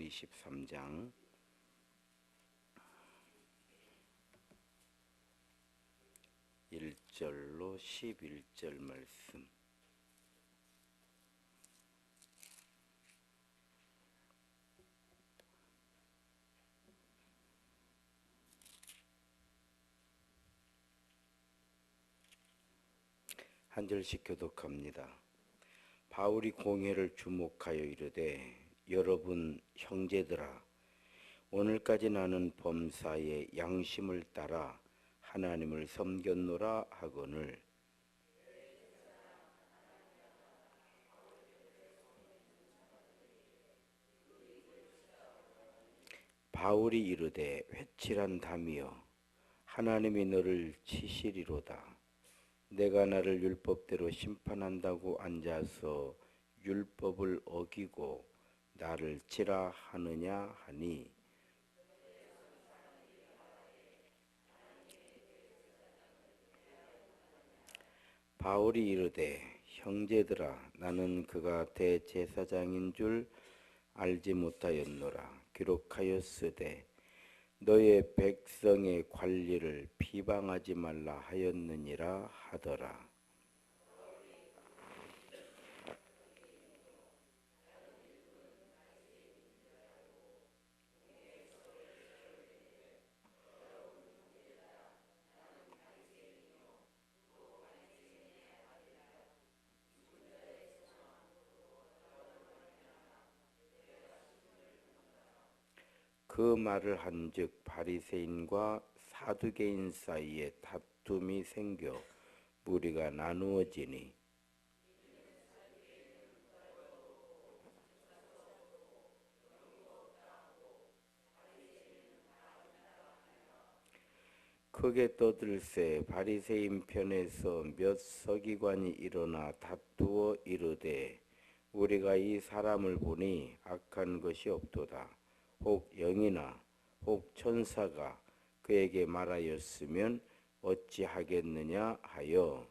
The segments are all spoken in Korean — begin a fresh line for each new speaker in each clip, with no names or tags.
23장 1절로 11절 말씀. 한 절씩 교독합니다. 바울이 공회를 주목하여 이르되, 여러분 형제들아, 오늘까지 나는 범사에 양심을 따라 하나님을 섬겼노라 하거늘, 바울이 이르되, 회칠한 담이여, 하나님이 너를 치시리로다. 내가 나를 율법대로 심판한다고 앉아서 율법을 어기고 나를 치라 하느냐 하니, 바울이 이르되, 형제들아, 나는 그가 대제사장인 줄 알지 못하였노라. 기록하였으되 너의 백성의 관리를 비방하지 말라 하였느니라 하더라. 그 말을 한즉 바리새인과 사두개인 사이에 다툼이 생겨 무리가 나누어지니, 크게 떠들새 바리새인 편에서 몇 서기관이 일어나 다투어 이르되, 우리가 이 사람을 보니 악한 것이 없도다. 혹 영이나 혹 천사가 그에게 말하였으면 어찌하겠느냐 하여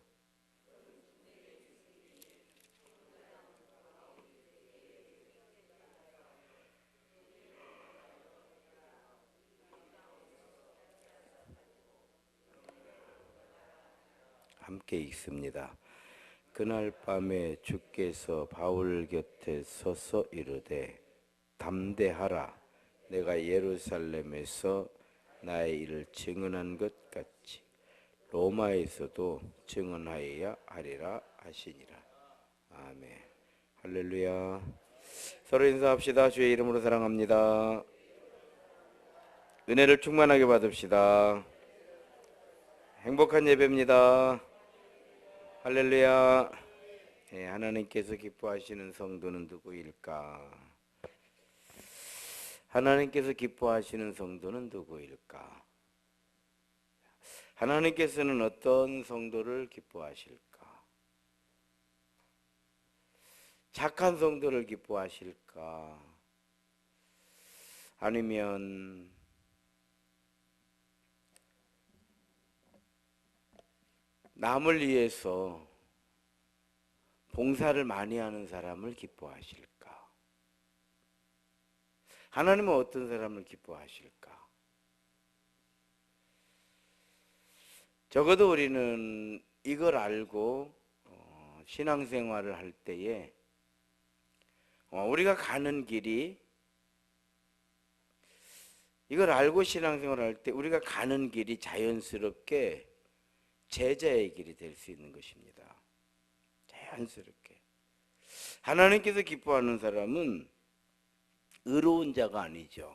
함께 읽습니다. 그날 밤에 주께서 바울 곁에 서서 이르되, 담대하라. 내가 예루살렘에서 나의 일을 증언한 것 같이 로마에서도 증언하여야 하리라 하시니라. 아멘. 할렐루야. 서로 인사합시다. 주의 이름으로 사랑합니다. 은혜를 충만하게 받읍시다. 행복한 예배입니다. 할렐루야. 네, 하나님께서 기뻐하시는 성도는 누구일까? 하나님께서 기뻐하시는 성도는 누구일까? 하나님께서는 어떤 성도를 기뻐하실까? 착한 성도를 기뻐하실까? 아니면 남을 위해서 봉사를 많이 하는 사람을 기뻐하실까? 하나님은 어떤 사람을 기뻐하실까? 적어도 우리는 이걸 알고 신앙생활을 할 때에 우리가 가는 길이, 이걸 알고 신앙생활을 할 때 우리가 가는 길이 자연스럽게 제자의 길이 될 수 있는 것입니다. 자연스럽게. 하나님께서 기뻐하는 사람은 의로운 자가 아니죠.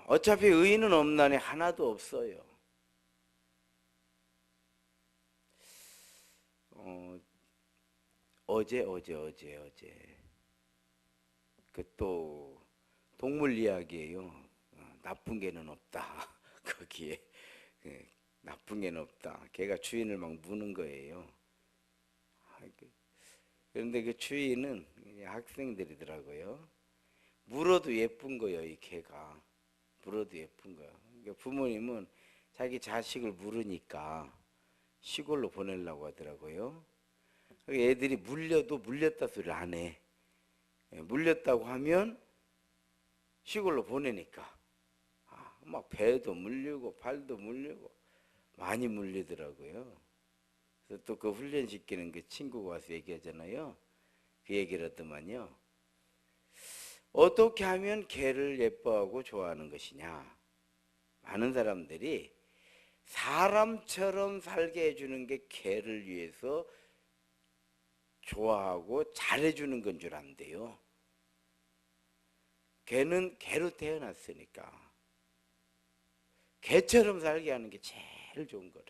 어차피 의인은 없나니 하나도 없어요. 어제 그 또 동물 이야기예요. 나쁜 개는 없다. 거기에 나쁜 개는 없다. 개가 주인을 막 무는 거예요. 그런데 그 주인은 학생들이더라고요. 물어도 예쁜 거예요. 이 개가 물어도 예쁜 거예요. 그러니까 부모님은 자기 자식을 물으니까 시골로 보내려고 하더라고요. 애들이 물려도 물렸다 소리를 안 해. 물렸다고 하면 시골로 보내니까 막 배도 물리고 발도 물리고 많이 물리더라고요. 그래서 또 그 훈련시키는 그 친구가 와서 얘기하잖아요. 그 얘기를 하더만요. 어떻게 하면 개를 예뻐하고 좋아하는 것이냐. 많은 사람들이 사람처럼 살게 해주는 게 개를 위해서 좋아하고 잘해주는 건 줄 안대요. 개는 개로 태어났으니까 개처럼 살게 하는 게 제일 좋은 거래.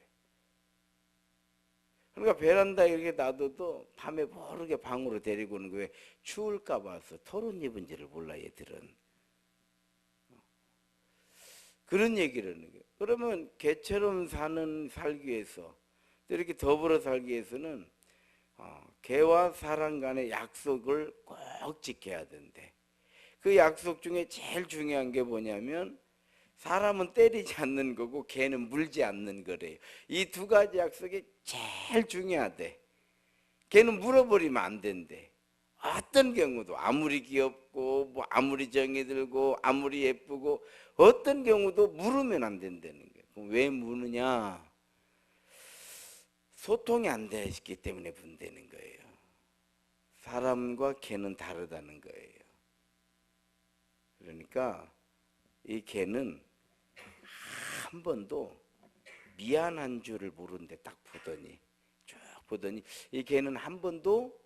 그러니까 베란다에 이렇게 놔둬도 밤에 모르게 방으로 데리고 오는 거에 추울까 봐서 털옷 입은지를 몰라 얘들은. 그런 얘기를 하는 거예요. 그러면 개처럼 살기 위해서 또 이렇게 더불어 살기 위해서는 개와 사람 간의 약속을 꼭 지켜야 된대. 그 약속 중에 제일 중요한 게 뭐냐면 사람은 때리지 않는 거고 개는 물지 않는 거래요. 이 두 가지 약속이 제일 중요하대. 개는 물어버리면 안 된대. 어떤 경우도 아무리 귀엽고 뭐 아무리 정이 들고 아무리 예쁘고 어떤 경우도 물으면 안 된다는 거예요. 그럼 왜 무느냐? 소통이 안 되기 때문에 문제는 거예요. 사람과 개는 다르다는 거예요. 그러니까 이 개는 한 번도 미안한 줄을 모르는데 딱 보더니 쭉 보더니 이 개는 한 번도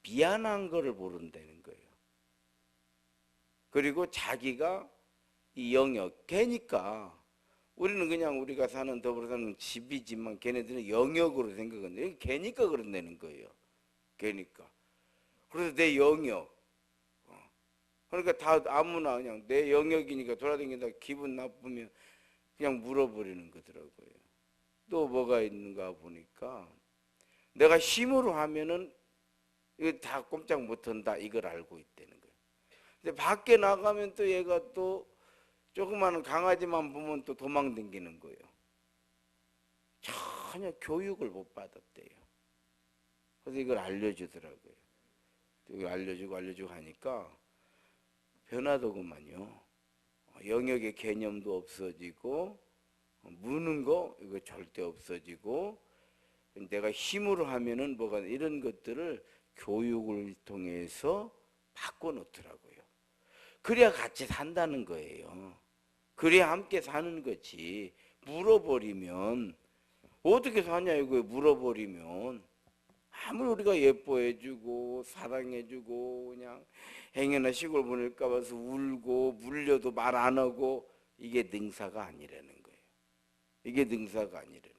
미안한 거를 모른다는 거예요. 그리고 자기가 이 영역, 개니까 우리는 그냥 우리가 사는 더불어 사는 집이지만 걔네들은 영역으로 생각하는데 개니까 그런다는 거예요. 개니까. 그래서 내 영역. 그러니까 다 아무나 그냥 내 영역이니까 돌아다니다 기분 나쁘면 그냥 물어버리는 거더라고요. 또 뭐가 있는가 보니까 내가 힘으로 하면은 이거 다 꼼짝 못한다 이걸 알고 있다는 거예요. 근데 밖에 나가면 또 얘가 또 조그마한 강아지만 보면 또 도망다니는 거예요. 전혀 교육을 못 받았대요. 그래서 이걸 알려주더라고요. 이걸 알려주고 하니까 변하더구만요. 영역의 개념도 없어지고 무는 거 이거 절대 없어지고 내가 힘으로 하면은 뭐가 이런 것들을 교육을 통해서 바꿔놓더라고요. 그래야 같이 산다는 거예요. 그래야 함께 사는 거지. 물어버리면 어떻게 사냐 이거예요. 물어버리면 아무리 우리가 예뻐해주고 사랑해주고 그냥 행여나 시골 보낼까 봐서 울고 물려도 말 안 하고 이게 능사가 아니라는 거예요. 이게 능사가 아니라는 거예요.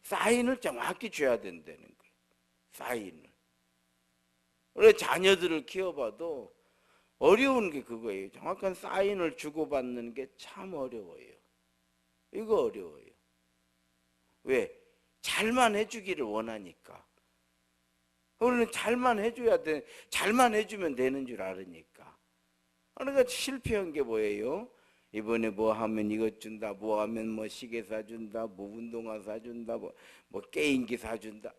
사인을 정확히 줘야 된다는 거예요. 사인을. 그래 자녀들을 키워봐도 어려운 게 그거예요. 정확한 사인을 주고받는 게 참 어려워요. 이거 어려워요. 왜? 잘만 해주기를 원하니까. 우리는 잘만 해줘야 돼. 잘만 해주면 되는 줄 알으니까. 그러니까 실패한 게 뭐예요? 이번에 뭐 하면 이것 준다, 뭐 하면 뭐 시계 사준다, 뭐 운동화 사준다, 뭐 게임기 사준다.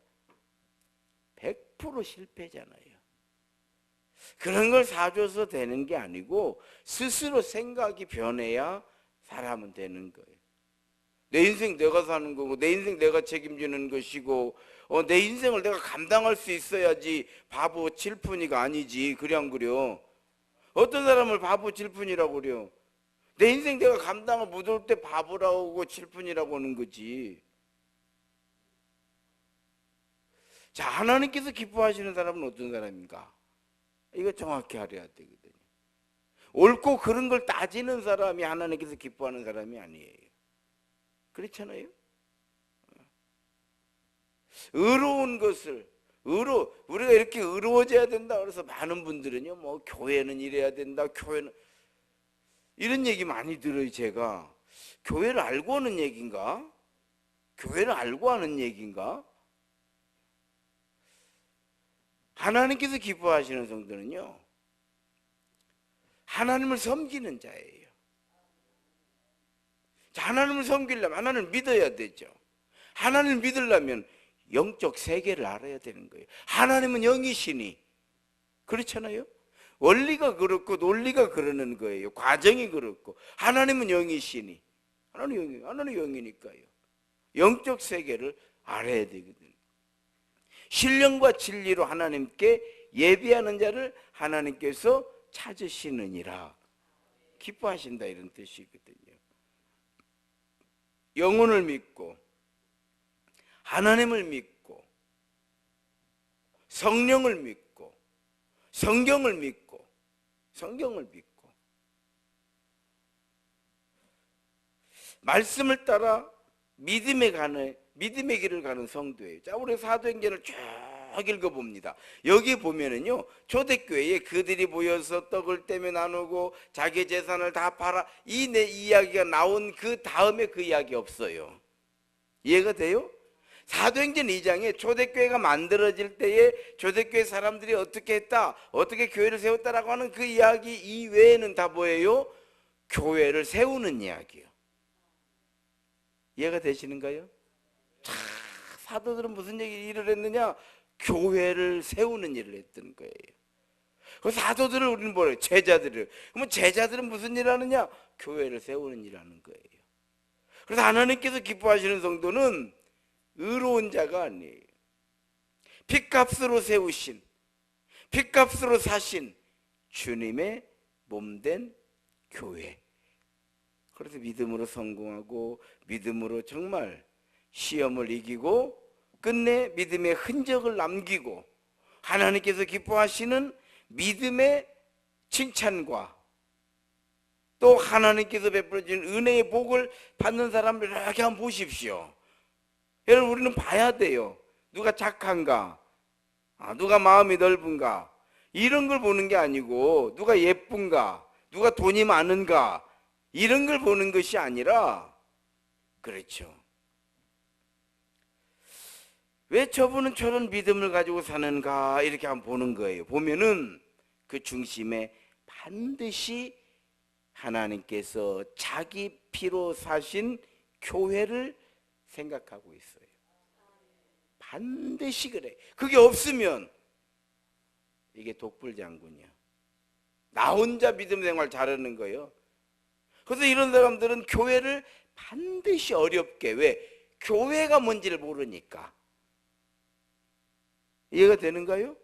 100% 실패잖아요. 그런 걸 사줘서 되는 게 아니고 스스로 생각이 변해야 사람은 되는 거예요. 내 인생 내가 사는 거고 내 인생 내가 책임지는 것이고 내 인생을 내가 감당할 수 있어야지 바보 칠푼이가 아니지. 그래 안 그려? 어떤 사람을 바보 칠푼이라고 그래요? 내 인생 내가 감당을 못할 때 바보라고 칠푼이라고 하는 거지. 자, 하나님께서 기뻐하시는 사람은 어떤 사람인가? 이거 정확히 알아야 되거든요. 옳고 그런 걸 따지는 사람이 하나님께서 기뻐하는 사람이 아니에요. 그렇잖아요? 의로운 것을 우리가 이렇게 의로워져야 된다 그래서 많은 분들은요 뭐 교회는 이래야 된다 교회는 이런 얘기 많이 들어요. 제가 교회를 알고 하는 얘기인가? 교회를 알고 하는 얘기인가? 하나님께서 기뻐하시는 성도는요 하나님을 섬기는 자예요. 자, 하나님을 섬기려면 하나님을 믿어야 되죠. 하나님을 믿으려면 영적 세계를 알아야 되는 거예요. 하나님은 영이시니 그렇잖아요. 원리가 그렇고 논리가 그러는 거예요. 과정이 그렇고. 하나님은 영이시니, 하나님 영이니까요. 영적 세계를 알아야 되거든요. 신령과 진리로 하나님께 예비하는 자를 하나님께서 찾으시느니라. 기뻐하신다 이런 뜻이거든요. 영혼을 믿고 하나님을 믿고 성령을 믿고 성경을 믿고 말씀을 따라 믿음의 길을 가는 성도예요. 자, 우리 사도행전을 쭉 읽어봅니다. 여기 보면은요, 초대교회에 그들이 모여서 떡을 떼며 나누고 자기 재산을 다 팔아, 이 내 이야기가 나온 그 다음에 그 이야기 없어요. 이해가 돼요? 사도행전 2장에 초대교회가 만들어질 때에 초대교회 사람들이 어떻게 했다, 어떻게 교회를 세웠다라고 하는 그 이야기 이외에는 다 뭐예요? 교회를 세우는 이야기예요. 이해가 되시는가요? 자, 사도들은 무슨 일을 했느냐? 교회를 세우는 일을 했던 거예요. 그 사도들을 우리는 뭐래요? 제자들을. 그러면 제자들은 무슨 일을 하느냐? 교회를 세우는 일을 하는 거예요. 그래서 하나님께서 기뻐하시는 성도는 의로운 자가 아니에요. 핏값으로 세우신, 핏값으로 사신 주님의 몸된 교회. 그래서 믿음으로 성공하고 믿음으로 정말 시험을 이기고 끝내 믿음의 흔적을 남기고 하나님께서 기뻐하시는 믿음의 칭찬과 또 하나님께서 베풀어 주신 은혜의 복을 받는 사람을 이렇게 한번 보십시오. 여러분, 우리는 봐야 돼요. 누가 착한가, 누가 마음이 넓은가, 이런 걸 보는 게 아니고 누가 예쁜가, 누가 돈이 많은가, 이런 걸 보는 것이 아니라, 그렇죠, 왜 저분은 저런 믿음을 가지고 사는가, 이렇게 한번 보는 거예요. 보면은 그 중심에 반드시 하나님께서 자기 피로 사신 교회를 생각하고 있어요. 반드시 그래. 그게 없으면 이게 독불장군이야. 나 혼자 믿음 생활 잘하는 거예요. 그래서 이런 사람들은 교회를 반드시 어렵게, 왜? 교회가 뭔지를 모르니까. 이해가 되는가요?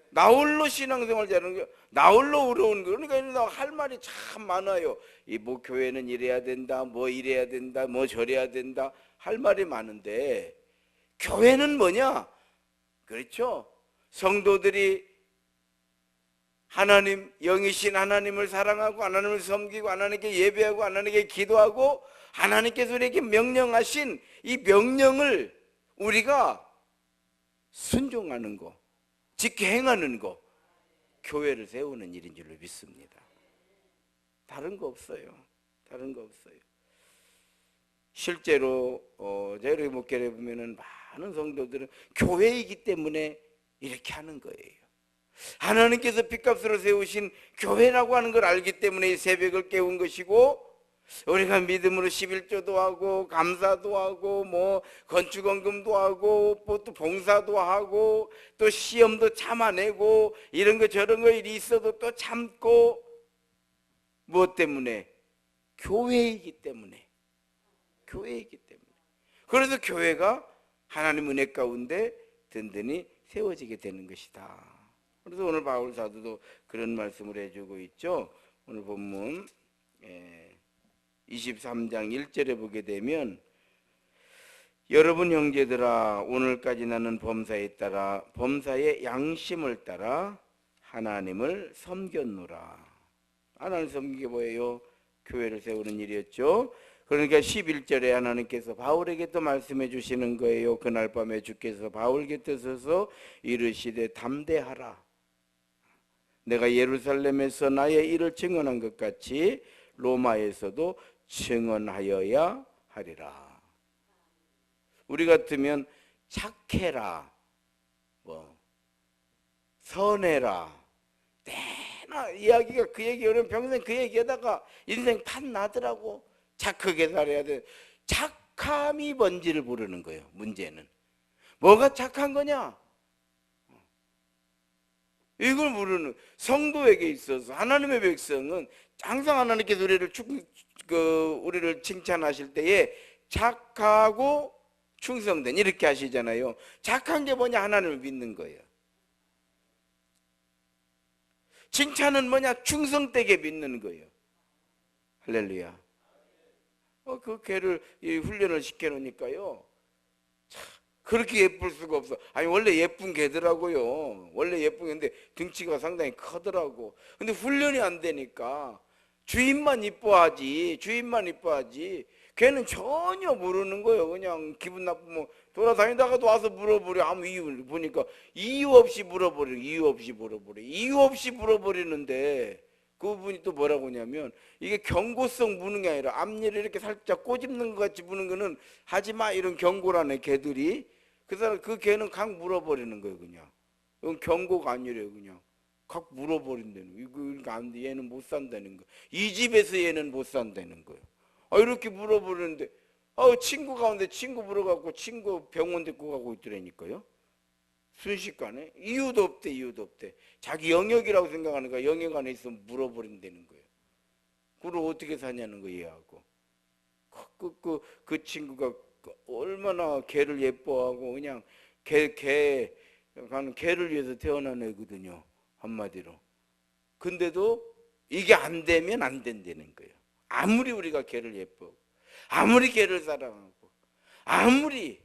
나홀로 신앙생활 잘하는 게, 나홀로 어려운 거. 그러니까 할 말이 참 많아요. 뭐 교회는 이래야 된다, 뭐 이래야 된다, 뭐 저래야 된다, 할 말이 많은데, 교회는 뭐냐? 그렇죠? 성도들이 하나님, 영이신 하나님을 사랑하고 하나님을 섬기고 하나님께 예배하고 하나님께 기도하고 하나님께서 우리에게 명령하신 이 명령을 우리가 순종하는 거, 지켜 행하는 거, 교회를 세우는 일인 줄로 믿습니다. 다른 거 없어요. 다른 거 없어요. 실제로 저희 목회를 보면은 많은 성도들은 교회이기 때문에 이렇게 하는 거예요. 하나님께서 핏값으로 세우신 교회라고 하는 걸 알기 때문에 이 새벽을 깨운 것이고, 우리가 믿음으로 11조도 하고 감사도 하고 뭐 건축원금도 하고 또 봉사도 하고 또 시험도 참아내고 이런 거 저런 거 일이 있어도 또 참고, 무엇 때문에? 교회이기 때문에. 교회이기 때문에. 그래서 교회가 하나님 은혜 가운데 든든히 세워지게 되는 것이다. 그래서 오늘 바울 사도도 그런 말씀을 해주고 있죠. 오늘 본문 23장 1절에 보게 되면, 여러분 형제들아, 오늘까지 나는 범사의 양심을 따라 하나님을 섬겼노라. 하나님 섬긴 게 뭐예요? 교회를 세우는 일이었죠. 그러니까 11절에 하나님께서 바울에게 또 말씀해 주시는 거예요. 그날 밤에 주께서 바울 곁에 서서 이르시되 담대하라. 내가 예루살렘에서 나의 일을 증언한 것 같이 로마에서도 증언하여야 하리라. 우리 같으면 착해라, 뭐 선해라, 내나 이야기가 그 얘기 하면 평생 그 얘기하다가 인생 판 나더라고. 착하게 살아야 돼. 착함이 뭔지를 모르는 거예요. 문제는 뭐가 착한 거냐? 이걸 모르는 성도에게 있어서 하나님의 백성은 항상 하나님께서 우리를 칭찬하실 때에 착하고 충성된 이렇게 하시잖아요. 착한 게 뭐냐? 하나님을 믿는 거예요. 칭찬은 뭐냐? 충성되게 믿는 거예요. 할렐루야. 그 개를 훈련을 시켜놓으니까요, 그렇게 예쁠 수가 없어. 아니 원래 예쁜 개더라고요. 원래 예쁜 개인데 등치가 상당히 크더라고. 근데 훈련이 안 되니까 주인만 이뻐하지, 주인만 이뻐하지. 걔는 전혀 모르는 거예요. 그냥 기분 나쁘면 돌아다니다가도 와서 물어버려. 아무 이유 보니까 이유 없이 물어버려. 이유 없이 물어버려. 이유 없이 물어버리는데 그분이 또 뭐라고 하냐면, 이게 경고성 무는 게 아니라 앞니를 이렇게 살짝 꼬집는 것 같이 무는 거는 하지마 이런 경고라네. 개들이 그 개는 각 물어버리는 거예요. 그냥 이건 경고가 아니래요. 그냥 각 물어버린다는 거. 이거 안 돼. 얘는 못 산다는 거. 이 집에서 얘는 못 산다는 거예요. 이렇게 물어보는데 친구 가운데 친구 물어갖고 친구 병원 데리고 가고 있더라니까요. 순식간에 이유도 없대. 이유도 없대. 자기 영역이라고 생각하니까 영역 안에 있으면 물어버린다는 거예요. 그걸 어떻게 사냐는 거 얘하고. 그 친구가 얼마나 개를 예뻐하고 그냥 개를 위해서 태어난 애거든요. 한마디로. 근데도 이게 안 되면 안 된다는 거예요. 아무리 우리가 개를 예뻐하고 아무리 개를 사랑하고 아무리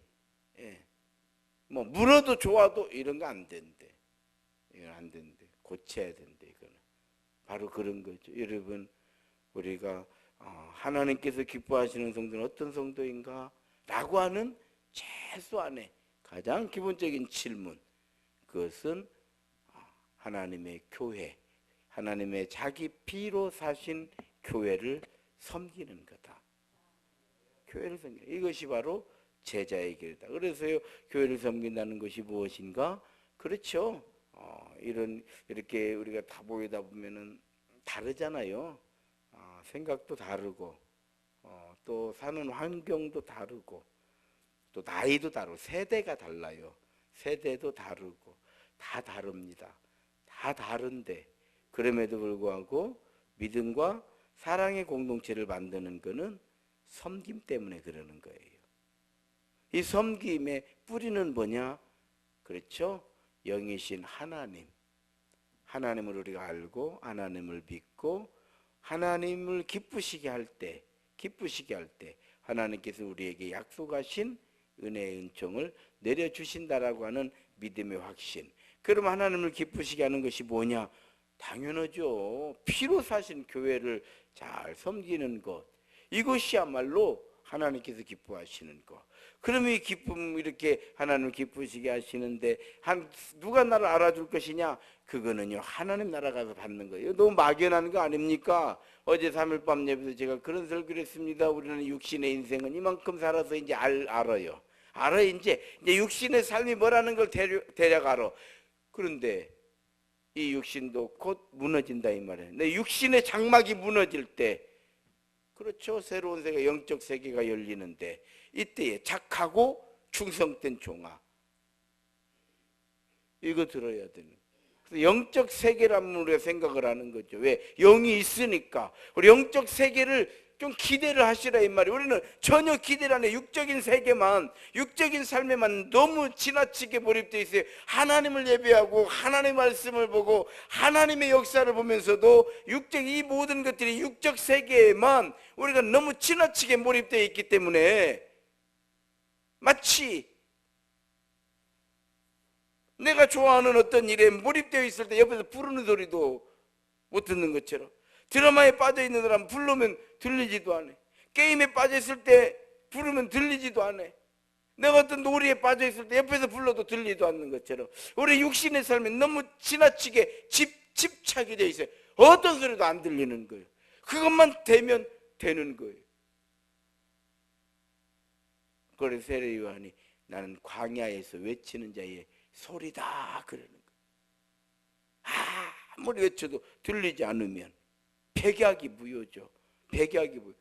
뭐 물어도 좋아도 이런 거 안 된대. 이건 안 된대. 고쳐야 된대. 이거는 바로 그런 거죠. 여러분, 우리가 하나님께서 기뻐하시는 성도는 어떤 성도인가? 라고 하는 최소한의 가장 기본적인 질문, 그것은 하나님의 교회, 하나님의 자기 피로 사신 교회를 섬기는 거다. 교회를 섬기는, 이것이 바로 제자의 길이다. 그래서요, 교회를 섬긴다는 것이 무엇인가? 그렇죠. 이렇게 우리가 다 모이다 보면은 다르잖아요. 생각도 다르고, 또 사는 환경도 다르고, 또 나이도 다르고, 세대가 달라요. 세대도 다르고, 다 다릅니다. 다 다른데, 그럼에도 불구하고 믿음과 사랑의 공동체를 만드는 것은 섬김 때문에 그러는 거예요. 이 섬김의 뿌리는 뭐냐? 그렇죠? 영이신 하나님. 하나님을 우리가 알고 하나님을 믿고 하나님을 기쁘시게 할 때 하나님께서 우리에게 약속하신 은혜의 은총을 내려주신다라고 하는 믿음의 확신. 그럼 하나님을 기쁘시게 하는 것이 뭐냐? 당연하죠. 피로 사신 교회를 잘 섬기는 것. 이것이야말로 하나님께서 기뻐하시는 것. 그러면 이 기쁨, 이렇게 하나님을 기쁘시게 하시는데 누가 나를 알아줄 것이냐? 그거는요, 하나님 나라 가서 받는 거예요. 너무 막연한 거 아닙니까? 어제 3일 밤 예배에서 제가 그런 설교를 했습니다. 우리는 육신의 인생은 이만큼 살아서 이제 알아요. 이제 육신의 삶이 뭐라는 걸 대략 알아. 그런데 이 육신도 곧 무너진다 이 말이에요. 내 육신의 장막이 무너질 때, 그렇죠, 새로운 세계, 영적 세계가 열리는데, 이때에 착하고 충성된 종아, 이거 들어야 되는. 그래서 영적 세계라면 우리가 생각을 하는 거죠. 왜? 영이 있으니까. 우리 영적 세계를 좀 기대를 하시라 이 말이에요. 우리는 전혀 기대를 안 해요. 육적인 세계만, 육적인 삶에만 너무 지나치게 몰입되어 있어요. 하나님을 예배하고 하나님의 말씀을 보고 하나님의 역사를 보면서도 이 모든 것들이 육적 세계에만 우리가 너무 지나치게 몰입되어 있기 때문에 마치 내가 좋아하는 어떤 일에 몰입되어 있을 때 옆에서 부르는 소리도 못 듣는 것처럼, 드라마에 빠져있는 사람 부르면 들리지도 않아. 게임에 빠져있을 때 부르면 들리지도 않아. 내가 어떤 놀이에 빠져있을 때 옆에서 불러도 들리지도 않는 것처럼 우리 육신의 삶에 너무 지나치게 집착이 되어 있어요. 어떤 소리도 안 들리는 거예요. 그것만 되면 되는 거예요. 그래서 세례 요한이 나는 광야에서 외치는 자의 소리다 그러는 거예요. 아무리 외쳐도 들리지 않으면 백약이 무효죠. 백약이 무효.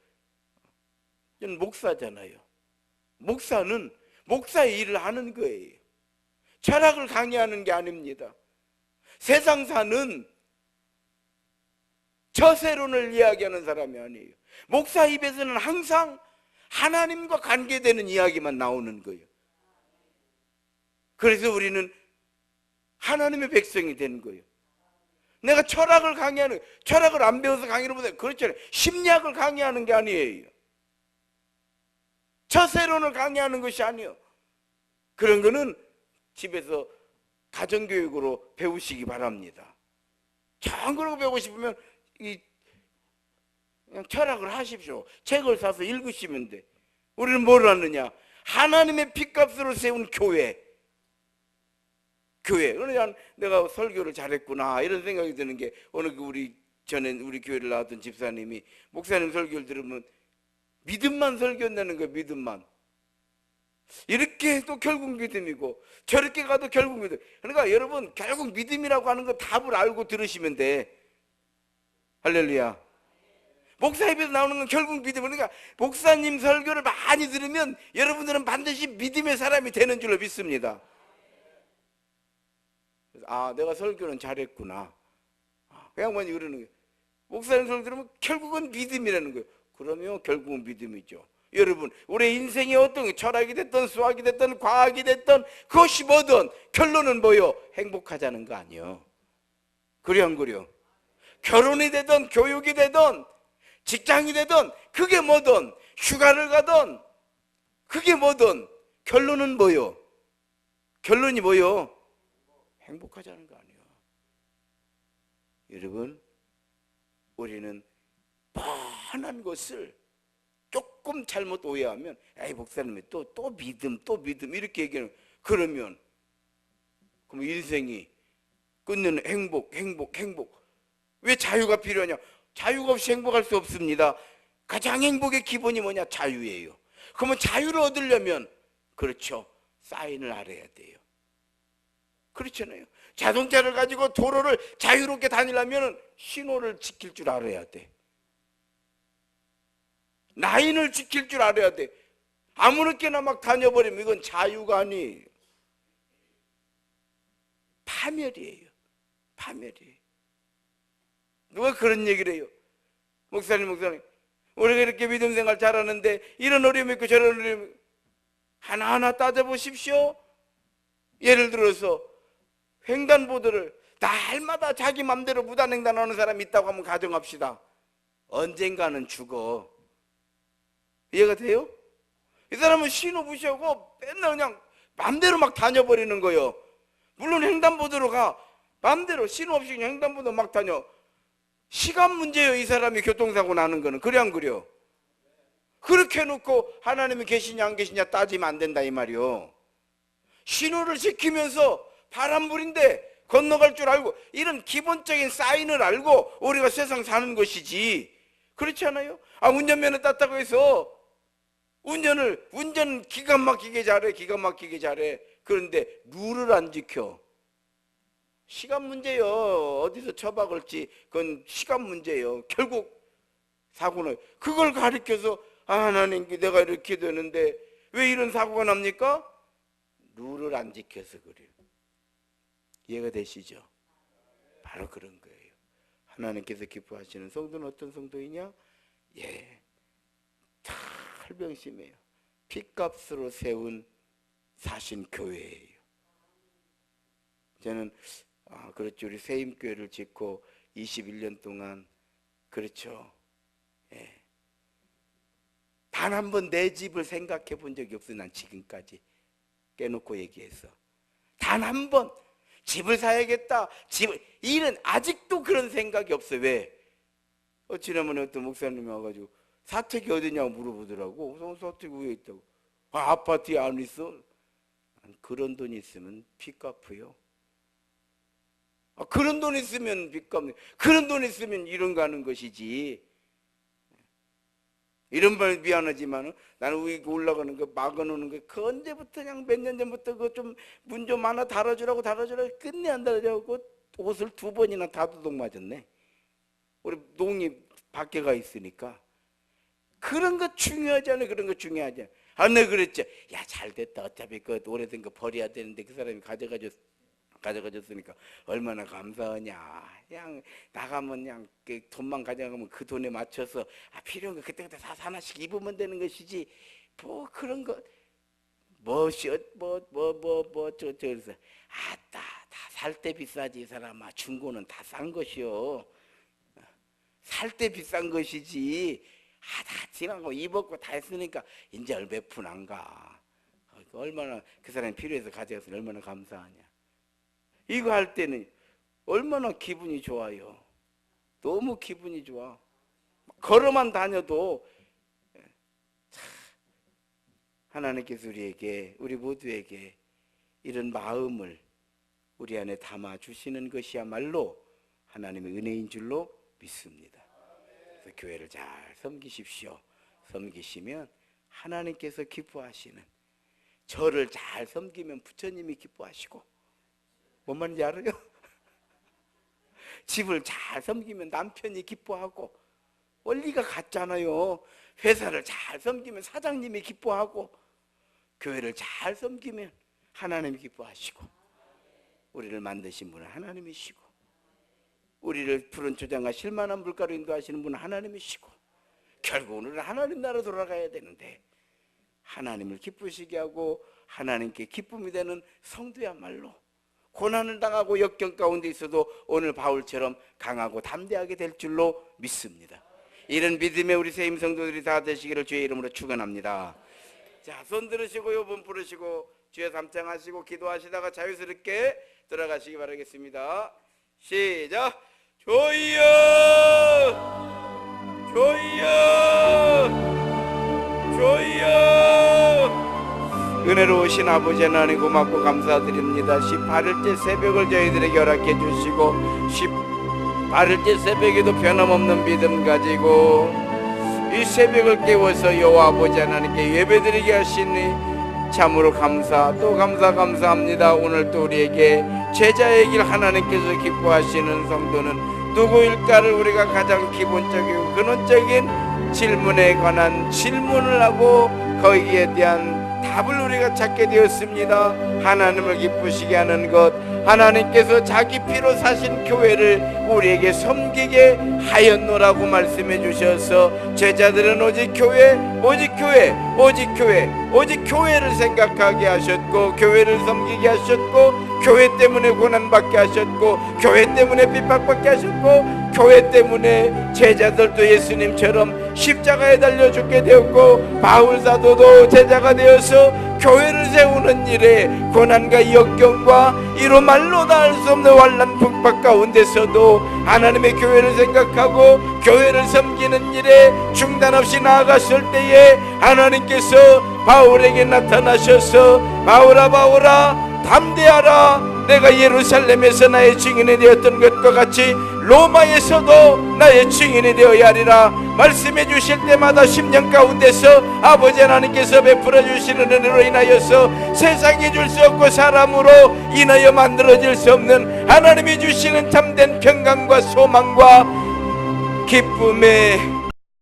저는 목사잖아요. 목사는 목사의 일을 하는 거예요. 철학을 강의하는 게 아닙니다. 세상 사는 저세론을 이야기하는 사람이 아니에요. 목사 입에서는 항상 하나님과 관계되는 이야기만 나오는 거예요. 그래서 우리는 하나님의 백성이 되는 거예요. 내가 철학을 강의하는, 철학을 안 배워서 강의를 못해. 그렇잖아요. 심리학을 강의하는 게 아니에요. 처세론을 강의하는 것이 아니에요. 그런 거는 집에서 가정교육으로 배우시기 바랍니다. 정 그러고 배우고 싶으면 그냥 철학을 하십시오. 책을 사서 읽으시면 돼. 우리는 뭘 하느냐? 하나님의 핏값으로 세운 교회. 그러니까 내가 설교를 잘했구나 이런 생각이 드는 게, 어느 우리 교회를 나왔던 집사님이 목사님 설교를 들으면 믿음만 설교한다는 거예요. 믿음만. 이렇게 해도 결국 믿음이고 저렇게 가도 결국 믿음. 그러니까 여러분, 결국 믿음이라고 하는 거 답을 알고 들으시면 돼. 할렐루야. 목사 입에서 나오는 건 결국 믿음. 그러니까 목사님 설교를 많이 들으면 여러분들은 반드시 믿음의 사람이 되는 줄로 믿습니다. 아, 내가 설교는 잘했구나. 그냥 많이 그러는 거예요. 목사님 설교 들으면 결국은 믿음이라는 거예요. 그러면 결국은 믿음이죠. 여러분, 우리 인생이 어떤 철학이 됐든 수학이 됐든 과학이 됐든 그것이 뭐든 결론은 뭐요? 행복하자는 거 아니에요. 그래 안 그래요? 결혼이 되든 교육이 되든 직장이 되든 그게 뭐든 휴가를 가든 그게 뭐든 결론은 뭐요? 결론이 뭐요? 행복하자는 거 아니에요. 여러분, 우리는 뻔한 것을 조금 잘못 오해하면, 에이 목사님이 또 믿음 이렇게 얘기하는, 그러면 그럼 인생이 끝내는 행복. 왜 자유가 필요하냐? 자유가 없이 행복할 수 없습니다. 가장 행복의 기본이 뭐냐? 자유예요. 그러면 자유를 얻으려면, 그렇죠, 사인을 알아야 돼요. 그렇잖아요. 자동차를 가지고 도로를 자유롭게 다니려면 신호를 지킬 줄 알아야 돼. 라인을 지킬 줄 알아야 돼. 아무렇게나 막 다녀버리면 이건 자유가 아니에요. 파멸이에요. 누가 그런 얘기를 해요? 목사님 우리가 이렇게 믿음 생활 잘하는데 이런 어려움이 있고 저런 어려움이 있고, 하나하나 따져보십시오. 예를 들어서 횡단보도를 날마다 자기 맘대로 무단횡단하는 사람이 있다고 하면 가정합시다. 언젠가는 죽어. 이해가 돼요? 이 사람은 신호 무시하고 맨날 그냥 맘대로 막 다녀버리는 거예요. 물론 횡단보도로 가, 맘대로 신호 없이 그냥 횡단보도 막 다녀. 시간 문제예요. 이 사람이 교통사고 나는 거는. 그래 안 그래요? 그렇게 해놓고 하나님이 계시냐 안 계시냐 따지면 안 된다 이 말이요. 신호를 지키면서 바람불인데 건너갈 줄 알고, 이런 기본적인 사인을 알고 우리가 세상 사는 것이지. 그렇지 않아요? 아, 운전면허 땄다고 해서 운전 기가 막히게 잘해. 그런데 룰을 안 지켜. 시간 문제예요. 어디서 처박을지 그건 시간 문제예요. 결국 사고는 그걸 가리켜서, 아, 하나님 내가 이렇게 되는데 왜 이런 사고가 납니까? 룰을 안 지켜서 그래요. 이해가 되시죠? 바로 그런 거예요. 하나님께서 기뻐하시는 성도는 어떤 성도이냐? 철병심이에요. 핏값으로 세운 사신 교회예요. 저는 그렇죠, 우리 세임교회를 짓고 21년 동안, 그렇죠, 단 한 번 내 집을 생각해 본 적이 없어요. 난 지금까지 깨놓고 얘기해서 단 한 번 집을 사야겠다, 일은 아직도 그런 생각이 없어요. 왜? 지난번에 어떤 목사님이 와가지고 사택이 어디냐고 물어보더라고. 사택이 왜 있다고? 아파트에 안 있어? 그런 돈 있으면 빚 갚어요. 그런 돈 있으면 빚 갚는, 그런 돈 있으면 이런 거 하는 것이지. 이런 말 미안하지만 나는 위에 올라가는 거 막아놓는 거, 그 언제부터 그냥 몇 년 전부터 그 좀 문 좀 하나 달아주라고 끝내 안 달아주고 옷을 2번이나 다도둑 맞았네. 우리 농이 밖에 가 있으니까. 그런 거 중요하지 않아요? 그런 거 중요하지 않아요? 내가 그랬지. 야, 잘 됐다. 어차피 그 오래된 거 버려야 되는데 그 사람이 가져가지고 가져가줬으니까 얼마나 감사하냐. 그냥 나가면 그냥 그 돈만 가져가면 그 돈에 맞춰서 필요한 거 그때그때 다 하나씩 입으면 되는 것이지 뭐 그런 거 그래서 다 살 때 비싸지 이 사람아. 중고는 다 싼 것이요. 살 때 비싼 것이지. 다 지나고 입었고 다 했으니까 이제 몇 푼 안 가. 얼마나 그 사람이 필요해서 가져가서 얼마나 감사하냐. 이거 할 때는 얼마나 기분이 좋아요. 너무 기분이 좋아. 걸어만 다녀도 하나님께서 우리 모두에게 이런 마음을 우리 안에 담아 주시는 것이야말로 하나님의 은혜인 줄로 믿습니다. 그래서 교회를 잘 섬기십시오. 섬기시면 하나님께서 기뻐하시는, 저를 잘 섬기면 부처님이 기뻐하시고, 뭔 말인지 알아요? 집을 잘 섬기면 남편이 기뻐하고, 원리가 같잖아요. 회사를 잘 섬기면 사장님이 기뻐하고, 교회를 잘 섬기면 하나님이 기뻐하시고, 우리를 만드신 분은 하나님이시고, 우리를 푸른 초장과 실만한 물가로 인도하시는 분은 하나님이시고, 결국은 우리는 하나님 나라 돌아가야 되는데 하나님을 기쁘시게 하고 하나님께 기쁨이 되는 성도야말로 고난을 당하고 역경 가운데 있어도 오늘 바울처럼 강하고 담대하게 될 줄로 믿습니다. 이런 믿음의 우리 새 임성도들이 다 되시기를 주의 이름으로 축원합니다. 자, 손 들으시고 요번 부르시고 주여 삼창하시고 기도하시다가 자유스럽게 들어가시기 바라겠습니다. 시작. 주여 주여 주여. 은혜로우신 아버지 하나님 고맙고 감사드립니다. 18일째 새벽을 저희들에게 허락해 주시고 18일째 새벽에도 변함없는 믿음 가지고 이 새벽을 깨워서 여호와 아버지 하나님께 예배드리게 하시니 참으로 감사 또 감사합니다. 오늘 또 우리에게 제자의 길 하나님께서 기뻐하시는 성도는 누구일까를 우리가 가장 기본적이고 근원적인 질문에 관한 질문을 하고 거기에 대한 답을 우리가 찾게 되었습니다. 하나님을 기쁘시게 하는 것, 하나님께서 자기 피로 사신 교회를 우리에게 섬기게 하였노라고 말씀해 주셔서 제자들은 오직 교회를 생각하게 하셨고, 교회를 섬기게 하셨고, 교회 때문에 고난받게 하셨고, 교회 때문에 핍박받게 하셨고, 교회 때문에 제자들도 예수님처럼 십자가에 달려 죽게 되었고, 바울 사도도 제자가 되어서 교회를 세우는 일에 고난과 역경과 이로 말로 다 할 수 없는 환난 핍박 가운데서도 하나님의 교회를 생각하고 교회를 섬기는 일에 중단 없이 나아갔을 때에 하나님께서 바울에게 나타나셔서 바울아 담대하라. 내가 예루살렘에서 나의 증인이 되었던 것과 같이 로마에서도 나의 증인이 되어야 하리라 말씀해 주실 때마다 10년 가운데서 아버지 하나님께서 베풀어 주시는 은혜로 인하여서 세상이 줄 수 없고 사람으로 인하여 만들어질 수 없는 하나님이 주시는 참된 평강과 소망과 기쁨의